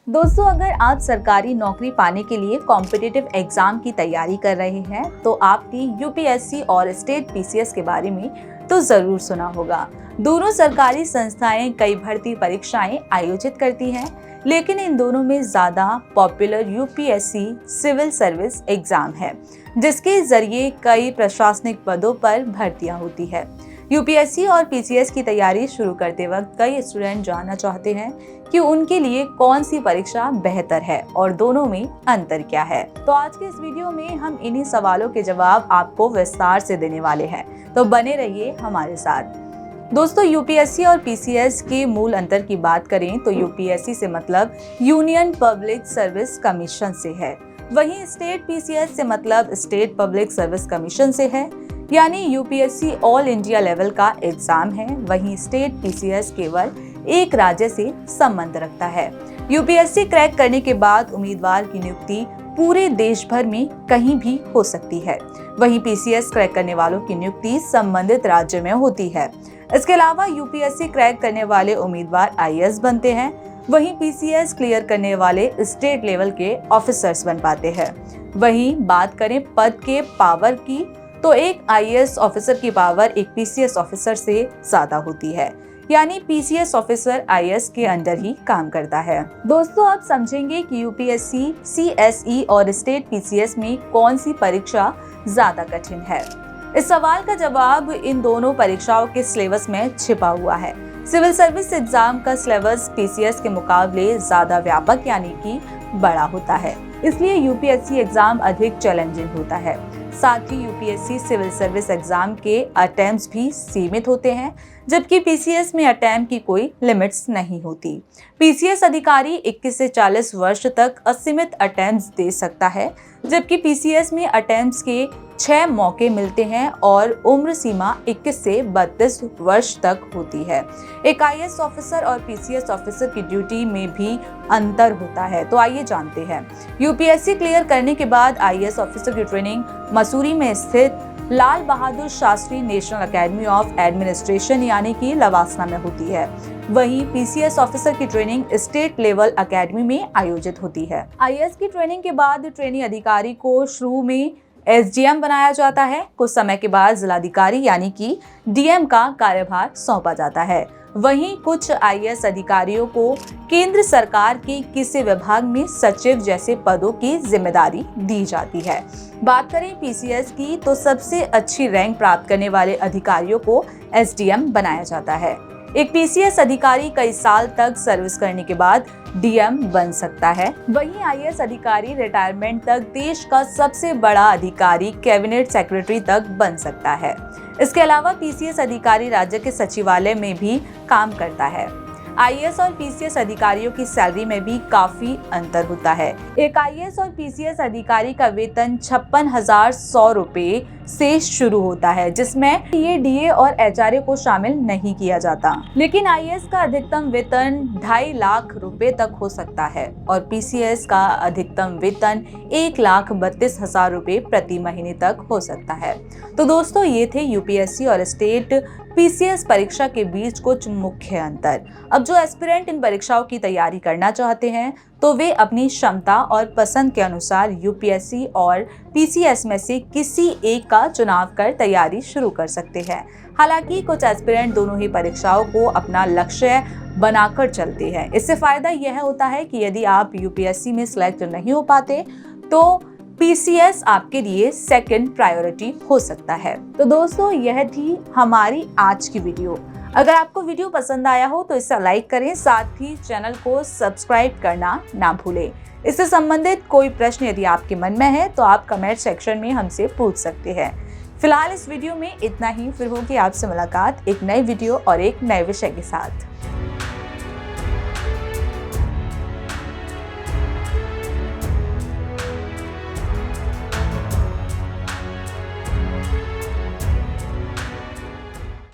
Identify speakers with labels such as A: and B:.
A: दोस्तों, अगर आप सरकारी नौकरी पाने के लिए कॉम्पिटिटिव एग्जाम की तैयारी कर रहे हैं तो आपने यूपीएससी और स्टेट पीसीएस के बारे में तो जरूर सुना होगा। दोनों सरकारी संस्थाएं कई भर्ती परीक्षाएं आयोजित करती हैं, लेकिन इन दोनों में ज्यादा popular UPSC civil service exam है, जिसके जरिए कई प्रशासनिक पदों पर भर्तियां होती है। यूपीएससी और पीसीएस की तैयारी शुरू करते वक्त कई स्टूडेंट जानना चाहते हैं कि उनके लिए कौन सी परीक्षा बेहतर है और दोनों में अंतर क्या है। तो आज के इस वीडियो में हम इन्हीं सवालों के जवाब आपको विस्तार से देने वाले हैं, तो बने रहिए हमारे साथ। दोस्तों, यूपीएससी और पीसीएस के मूल अंतर की बात करें तो यूपीएससी से मतलब यूनियन पब्लिक सर्विस कमीशन से है, वहीं स्टेट पीसीएस से मतलब स्टेट पब्लिक सर्विस कमीशन से है। यानी यूपीएससी ऑल इंडिया लेवल का एग्जाम है, वहीं स्टेट पीसीएस केवल एक राज्य से संबंध रखता है। यूपीएससी क्रैक करने के बाद उम्मीदवार की नियुक्ति पूरे देश भर में कहीं भी हो सकती है, वहीं पीसीएस क्रैक करने वालों की नियुक्ति संबंधित राज्य में होती है। इसके अलावा यूपीएससी क्रैक करने वाले उम्मीदवार आईएएस बनते हैं, वहीं पीसीएस क्लियर करने वाले स्टेट लेवल के ऑफिसर्स बन पाते हैं। वहीं बात करें पद के पावर की तो एक आईएएस ऑफिसर की पावर एक पीसीएस ऑफिसर से ज्यादा होती है, यानी पीसीएस ऑफिसर आईएएस के अंडर ही काम करता है। दोस्तों, आप समझेंगे कि यूपीएससी, सीएसई और स्टेट पीसीएस में कौन सी परीक्षा ज्यादा कठिन है। इस सवाल का जवाब इन दोनों परीक्षाओं के सिलेबस में छिपा हुआ है। सिविल सर्विस एग्जाम का सिलेबस पीसीएस के मुकाबले ज्यादा व्यापक यानी कि बड़ा होता है, इसलिए यूपीएससी एग्जाम अधिक चैलेंजिंग होता है। साथ ही यूपीएससी सिविल सर्विस एग्जाम के अटेम्प्ट्स भी सीमित होते हैं, जबकि पीसीएस में अटेम्प्ट की कोई लिमिट्स नहीं होती। पीसीएस अधिकारी 21 से 40 वर्ष तक असीमित अटेम्प्ट्स दे सकता है, जबकि पीसीएस में अटेम्प्ट्स के 6 मौके मिलते हैं और उम्र सीमा 21 से 32 वर्ष तक होती है। एक आईएएस ऑफिसर और पीसीएस ऑफिसर की ड्यूटी में भी अंतर होता है, तो आइए जानते हैं। यूपीएससी क्लियर करने के बाद आईएएस ऑफिसर की ट्रेनिंग मसूरी में स्थित Lal Bahadur Shastri national academy of administration यानी कि लवासना में होती है। वहीं पीसीएस ऑफिसर की ट्रेनिंग स्टेट लेवल एकेडमी में आयोजित होती है। आईएएस की ट्रेनिंग के बाद ट्रेनी अधिकारी को शुरू में एसडीएम बनाया जाता है। कुछ समय के बाद जिलाधिकारी यानी कि डीएम का कार्यभार सौंपा जाता है। वहीं कुछ आईएएस अधिकारियों को केंद्र सरकार के किसी विभाग में सचिव जैसे पदों की जिम्मेदारी दी जाती है। बात करें पीसीएस की तो सबसे अच्छी रैंक प्राप्त करने वाले अधिकारियों को एसडीएम बनाया जाता है। एक पीसीएस अधिकारी कई साल तक सर्विस करने के बाद डीएम बन सकता है। वहीं आईएएस अधिकारी रिटायरमेंट तक देश का सबसे बड़ा अधिकारी कैबिनेट सेक्रेटरी तक बन सकता है। इसके अलावा पीसीएस अधिकारी राज्य के सचिवालय में भी काम करता है। आईएएस और पीसीएस अधिकारियों की सैलरी में भी काफी अंतर होता है। एक आईएएस और पीसीएस अधिकारी का वेतन 56,100 रुपए से शुरू होता है, जिसमें ये डीए और एचआरए को शामिल नहीं किया जाता। लेकिन आईएएस का अधिकतम वेतन 2.5 लाख रुपए तक हो सकता है और पीसीएस का अधिकतम वेतन 1,32,000 रुपए प्रति महीने तक हो सकता है। तो दोस्तों, ये थे यूपीएससी और स्टेट पीसीएस परीक्षा के बीच कुछ मुख्य अंतर। अब जो एस्पिरेंट इन परीक्षाओं की तैयारी करना चाहते हैं तो वे अपनी क्षमता और पसंद के अनुसार यूपीएससी और पीसीएस में से किसी एक का चुनाव कर तैयारी शुरू कर सकते हैं। हालांकि कुछ एस्पिरेंट दोनों ही परीक्षाओं को अपना लक्ष्य बनाकर चलते हैं। इससे फायदा यह होता है कि यदि आप यूपीएससी में सिलेक्ट नहीं हो पाते तो पीसीएस आपके लिए सेकंड प्रायोरिटी हो सकता है। तो दोस्तों, यह थी हमारी आज की वीडियो। अगर आपको वीडियो पसंद आया हो तो इसे लाइक करें, साथ ही चैनल को सब्सक्राइब करना ना भूलें। इससे संबंधित कोई प्रश्न यदि आपके मन में है तो आप कमेंट सेक्शन में हमसे पूछ सकते हैं। फिलहाल इस वीडियो में इतना ही, फिर होगी आपसे मुलाकात एक नई वीडियो और एक नए विषय के साथ।